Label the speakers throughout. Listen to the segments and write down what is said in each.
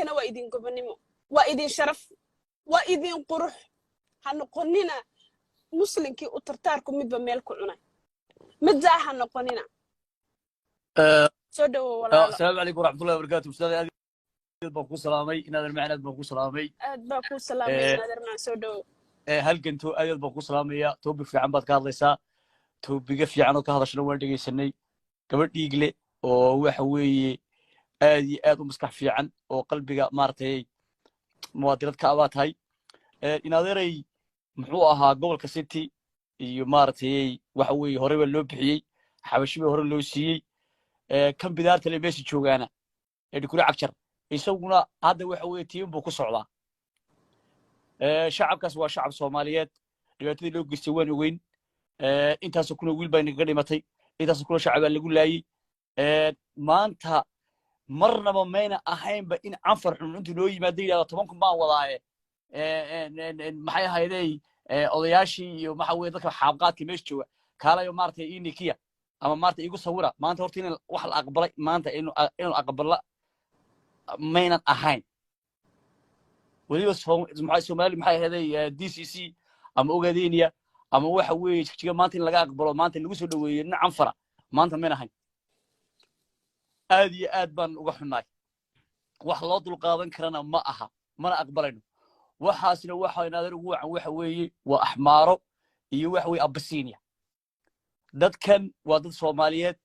Speaker 1: haddana waa idin gobonimo waa idin sharaf waa idin qurux ha noqonina muslinkii u tartaarku midba meel ku cunay middaa ha noqonina soo dhawo walaalo
Speaker 2: السلام عليكم ورحمة الله وبركاته أستاذ أدي بكو سلامي نادر معنا بكو سلامي
Speaker 1: aad baa kuu salaamay naadir maan soo dhawo
Speaker 2: هل كنتو أدي بكو سلامي توبك في عم بتكاد ليسا توبك في عنو كهذا شنو وردي سني قبل يجلي وحوي أدي مسكح في عن وقلبي مارتي مواطنات كأبات هاي نادري محوها قبل كسيتي يمارتي وحوي هرب اللوبحي حبشي هرب اللوسي كم بدار تلبيش تشوجانا اللي كل عكشر يسوونه هذا وحوي تيم بكو صعدا شعب كسوا شعب صوماليات دلوقتي لو جستوان وين أنت سكون ويل بين قديمتي أنت سكون شعب اللي يقول لي ما أنت مرة ما مينا أحيان بين عنفر إنه أنتوا لو يمدي طبعاً ما وضعه محي هاي أضياشي ومحوي ذكر حابقات كميش شو كلا يوم مرتي إني كيا أما مرتي يقول صورة ما أنت هرتين واحد أقبل ما أنت إنه أقبل لا مينا أحيان ولي بس هم محي سومالي محي هذا دي سي سي أما أوجدينيا أما وحوي شيء ما أنت لقى أقبل ما أنت اللي وصل له عنفرة ما أنت مينا هاي آدي آدبان وحناي وحلاط القاضن كرنا ما أها ما أقبلنا وحاسنا وحنا نادر وحوي وأحماره يوحوي أبسينيا دad kan waa dad Soomaaliyeed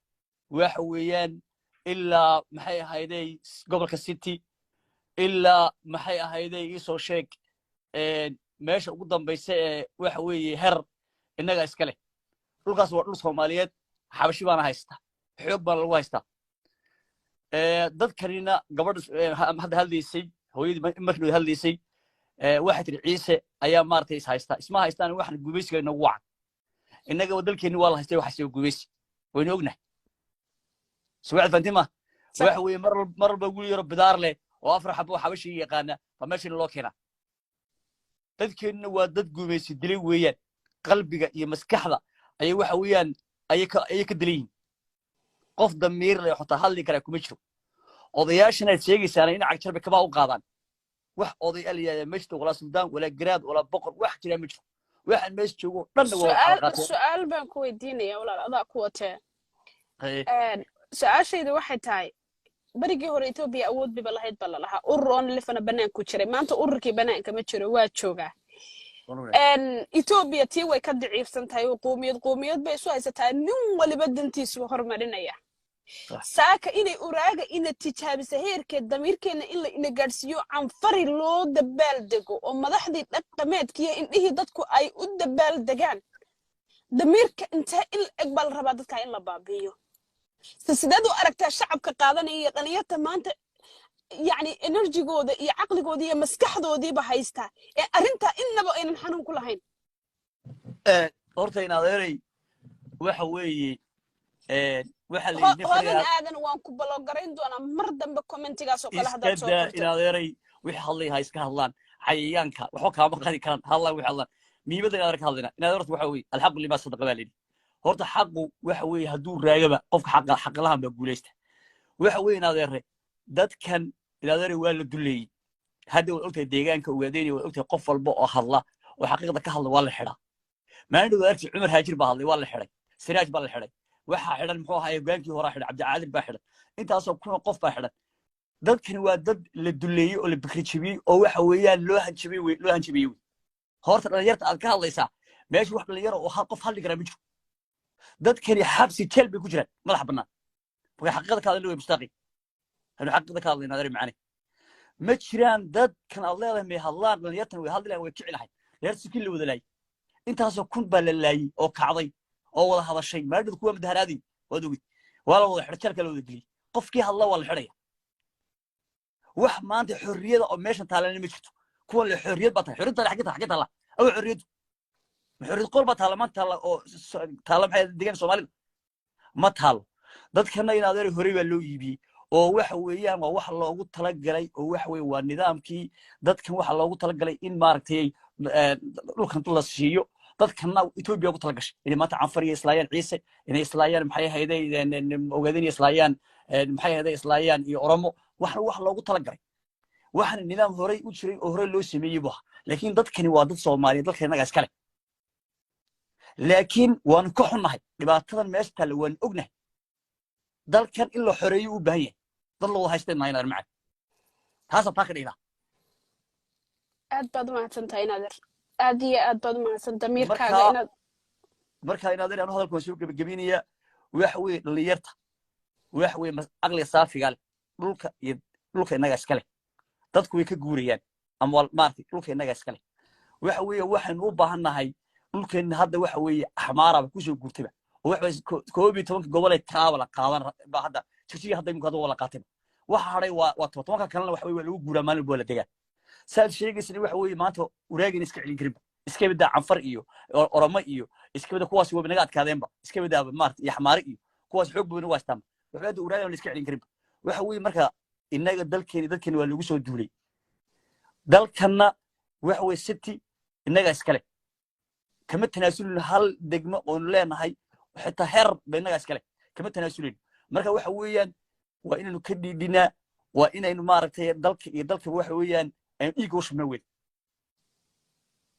Speaker 2: wax weeyaan ilaa maxay ahayday gobolka city ilaa maxay ahayday isoo sheeg meesha ugu dambaysa ee wax weeye her inaga iska leh dhulkaas waa dhul Soomaaliyeed xabashi baan haysta xoog baan lagu haysta dadkanina gabadh hadda haldiisay hooyadii markii haldiisay waxay tiri ciise ayaa maartay is haysta isma haystaan waxan gubaysiga inagu wacan inaga wadalkeeni waa la haystay waxa soo gubaysi wayna ognahay suwaad fantima waxa weeye marba guri yaro bidaar leh oo afar xabo xabashi yaqaana famashin loo keena dadkeena waa dad gubaysi dilay weeyaan qalbiga iyo maskaxda ay waxa weeyaan ay ka dilayeen qof damiir leh xota hadli kara kuma jiro odayaashana sheegaysan in cagjarba kaba u qaadaan wax oday aliyaa meeshta wala suldaan wala garaad wala boqor wax jira ma jiro waxaan mees joogo dhan waa
Speaker 1: su'aal baan ku weydiinaya walaal adaa ku watee su'aashaydu waxay tahay barigii hore Ethiopia awood biba lahayd bal laha urroon lifana banaan ku jiray maanta ururkii banaanka ma jiro waa joogaa Ethiopia tii way ka daciifsan tahay qoomiyad bay isu haysataa nin waliba dantiisu hormarinaya saaka inay uraaga ina tijaabisa heerkeed damiirkeena in la ina gaarsiiyo canfari loo dabaal dego oo madaxdii dhaqameedkiyo indhihii dadku ay u dabaal degaan damiirka inta il aqbal raba dadka in la baabiyo sidaad u aragtaa shacabka qaadanaya dhalinyarta maanta يعني energy-gooda iyo caqligooda iyo maskaxdoodiiba haysta ee arinta innaba aynan xanuun ku lahayn
Speaker 2: horta in adeeray waxa weeye waxa la yidhi
Speaker 1: hodan aadan waan ku balogarayn doonaa mar dambe commentigaas oo kala hadal soo qorto
Speaker 2: in adeeray wixii hadlay ha iska hadlaan cayayaanka waxa ka maqan karaan hadlaan wixii hadlaan miibada adeer ka hadlayna in adeertu waxa weeye alxaq lima sadaqa baa leeyahay horta xaqu waxa weeye haduu raagaba qofka xaq lahaan ba guuleysta waxa weeye in adeeray dadkan ilaadari waa la duleeyay hadda wad ogtahay deegaanka ugaadeen wad ogtahay qof walba oo hadla oo xaqiiqada ka hadla waa la xiraa maandhow arki Umar Haajir baa hadlay waa la xiray Siraaj baa la xiray waxa xiran muxuu ahaay hogaankii hore xiray Cabdi Caadil baa xiray intaas oo kun qof baa xiran dadkan waa dad la duleeyay oo la bikri jibiyay oo waxa weeyaan loo hanjibiyay horta dhalinyarta aad ka hadlaysaa meesha wax dhalinyaro oo qof hadli kara ma jiro dadkani xabsi jeel bay ku jiraan madax bannaan way xaqiiqada ka hadlay mustaqi هل حقيقة كذا نادر معنا ما تشران دد كان الله لهم يهلا من يتن ويهلا لهم ويكعل حي يرسل كل وذلاي أنت هسه كنت بالله أو كعضي أو والله هذا الشيء ما أدري كوا مدهر هذه ودوي والله والله حرتك لو ذقلي قف كي الله والله حرية وح ما أنت حرية أو ماشي تعالى نمشيته كوا الحرية بطل حرية حقتها الله أو حرية قربة تعالى ما تعالى أو تعالى بحي دقيقة سومالي ما تعالى دد كان ينادر هريبة لو يبي oo waxa weeyaan waa wax loogu talagalay oo wax weey waa nidaamkii dadkan waxa loogu talagalay in maaragtay dhulkan la siiyo dadkana Ethiopia ugu talagashay in maanta canfariga islaayaan ciise inay islaayaan maxay hayday ogaadeen islaayaan maxay hayday islaayaan iyo oromo wax loogu talagalay waxaan nidaam horey u jiray oo horey loo sameeyey buu ahaa laakiin dadkani waa dad Soomaaliyeed dalka inaga iskale laakiin waan ka xunnahay dhibaatadan meesha taala waan ognahay dalkan in la xoreeyo u baahan yahay dad loo haystay naynar macad taas taa ka dhigna
Speaker 1: aad baad u mahadsantahay naadir aad iyo aad baad u mahadsan damiirkaaga inaad
Speaker 2: marka naadir aan hadalku soo gabagabeynaya wax weey dhalinyarta wax weey aqli saafiga leh dhulka inaga iskale dadku way ka guuriyaan ama maartay dhulka inaga iskale waxa weey waxaan u baahanahay dhulkeena hadda waxa weey axmaaraba ku soo guurtayba waxa 12 gobol kaabala qaadan ba hadda jigjiga hadda imka wada qaatay waxa haray waa 10 kalena waxa weey lagu guuraa maalin boo la degaa saad sheegaysan waxa weey maanta uraagin iska cilin karin iska bada canfar iyo oroma iyo iska bada kuwaas waa naga adkaadeenba iska bada maartay axmaar iyo kuwaas xoog badan waa istaan waxa bada uraagin iska cilin karin waxa weey marka inaga dalkeena waa lagu soo duulay dalkana waxa weey city inaga iskale kama tanaasulin hal degmo oo leenahay xitaa heer baynaga iskale kama tanaasulin marka waxa weeyaan waa inaynu ka dhiidinaa waa inaynu maaragtay dalka waxa weeyaan aan dhiig u shubno weyn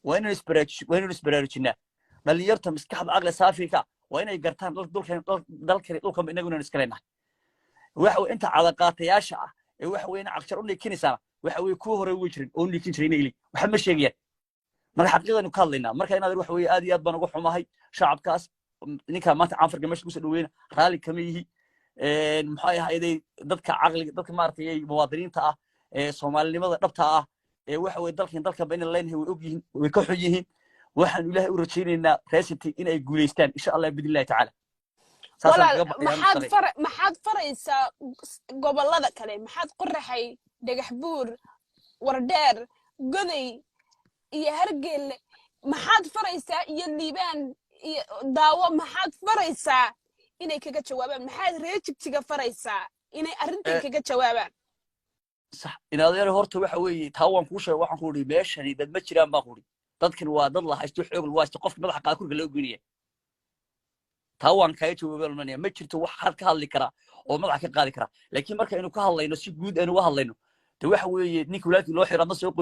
Speaker 2: waa inaynu isbaraarujinaa dhalinyarta maskaxda aqli saafiga waa inay gartaan dalkan inaguna iska leenahay waxa weey inta cadaqaatayaasha ah ee waxa weeyaan aqshar u nikinaysaa waxa weey ku hore way jirin oo nikin jiray inay waxa ma sheegayaan marka xaqiiqadanu ka hadlaynaa marka inaad wax weey aad iyo aad baan ugu xumahay shacabkaas ninka maanta canfarka meesha ku soo dhaweeyna raali kama yihi maxay ahayday dadka aqliga dadka maartay muwaadiniinta ah ee Soomaalinimada dhabta ah ee waxa weey dalka bayna leenahay way og yihiin way ka xun yihiin waxaan ilaahay u rajaynaynaa reesiti in ay guuleystaan insha Allah bidillah ta'ala
Speaker 1: maxaad faraysaa gobolada kale maxaad qoraxay dhagax buur wardheer goday iyo hargele maxaad faraysaa iyo liibaan iyo daawo maxaad faraysaa inay kaga jawaabaan maxaad reejigtiga faraysaa inay arrintan kaga jawaabaan
Speaker 2: sax inaad horta waxa weeye taawaan ku sheegay waxaan ku dhigay meeshani dad ma jiraan baa ku dhigay dadkan waa dad la haysto xoog waa qof madaxa qaad kurga loo geeyay taawaan ka jawaabay ma jirto wax hal ka hadli kara oo madaxa ka qaadi kara laakiin marka inuu ka hadlayno si guud aanu uga hadlayno waxa weeye ninka walaadkii loo xiraa ma soo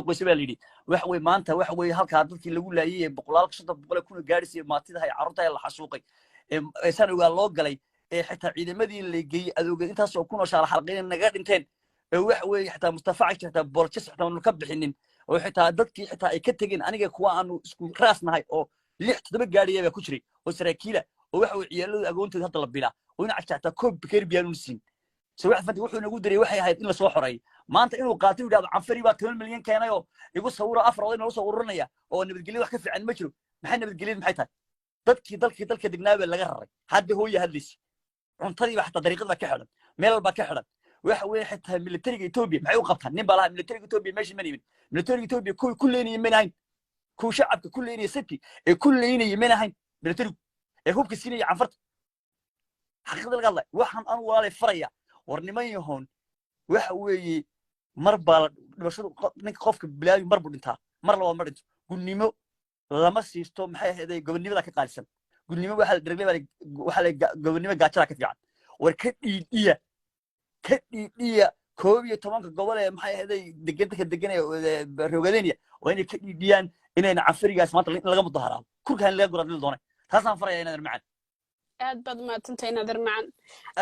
Speaker 2: qoysaba lidhi waxa weeye maanta waxa weeye halka dadkii lagu laayay boqolaal shanta boqol kuna gaadhisay maatida hay carruurta la xasuuqay ee san uga loo galay ee xitaa ciidamadii la geeyay adooga intaas oo kuna shaar xalqeen naga dhinteen ee waxa weeye xitaa Mustafa Cagti xitaa bolchis xitaa uu ka bixinin oo xitaa dadkii xitaa ay ka tageen aniga kuwa aanu isku raasnahay oo 6 gaadhiyay ku jiray oo saraakiila oo waxa weeye ciyaalada agoontooda hadda la bilaa oo ina cagta koob bikeer biyaan siin سوي حفنتي وحنا نقول دري وحي هاي إلا صو حري ما أنت إنه قاتل وده عنفري بقى 2 مليون كينايو يقول صورة أفراد إنه صورنا يا أو إنه بتقولي واحد في عن مجرو ما إحنا بتقولي محيطها ضدك دقناه ولا غرر حد هو يهلس عن طريق حتى طريقة بكحرد ميل بكحرد واحد ملتري إثيوبيا معي وقفتها نبلا ملتري إثيوبيا ماشي مني ملتري إثيوبيا كل يمين هين كل شعب كل ستي كل يمين هين ملتري هو بكسيني عنفرت حقيقة الله وحن أنا ولا فريا warniman yahoon waxa weeye marba dhibashadu ninka qofka bilaabi marbu dhintaa mar laba mar dhinto gudnimo lama siisto maxay ahayd gobonimada ka qaalisan gudnimo waxa la dirnay waxa la gobonimo gaajada ka fiican war ka dhiidiya 12 gobol ee maxay ahayd deganay rogadeeniya waa inay ka dhiidiyaan inayna cafrigaas maanta laga mudaharaado kurkaan laga guradil doonay taasaan faraya inaan macaan
Speaker 1: aad baad maadsantahay nadar macaan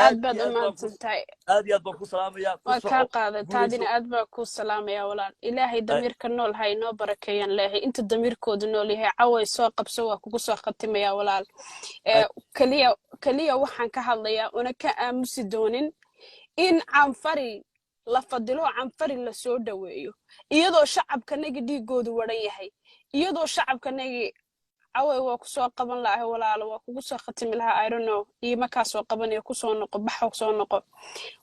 Speaker 1: aad baad u maadsantahay
Speaker 2: aad iyo aad baan ku salaamayaa
Speaker 1: waa ka qaadataadina aad baa ku salaamayaa walaal ilaahay damiirka nool hay noo barakeeyaan leeyahay inta damiirkoodu nool yahay caway soo qabso waa kugu soo khatimayaa walaal kaliya waxaan ka hadlayaa una ka aamusi doonin in canfari la fadilo canfari la soo dhaweeyo iyadoo shacabkanagi dhiigoodu waran yahay iyadoo shacabkanagi away waa ku soo qaban lahayd walaalo waa kugu soo khatimi lahaa I don't know ima ka soo qabanayo ku soo noqo baxo soo noqo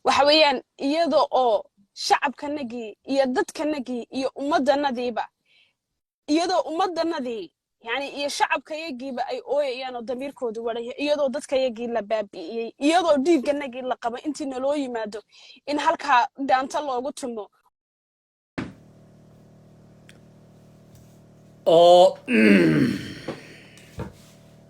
Speaker 1: waxa weeyaan iyadoo oo shacabkanagi iyo dadkanagi iyo ummadanadiiba iyadoo ummadanadii yani iyo shacabkayagiiba ay ooyayaan oo damiirkoodu waray iyadoo dadkayagii la baabi'iyay iyadoo dhiigganagii la qaba intii naloo yimaado in halka daanta loogu tumo
Speaker 2: oo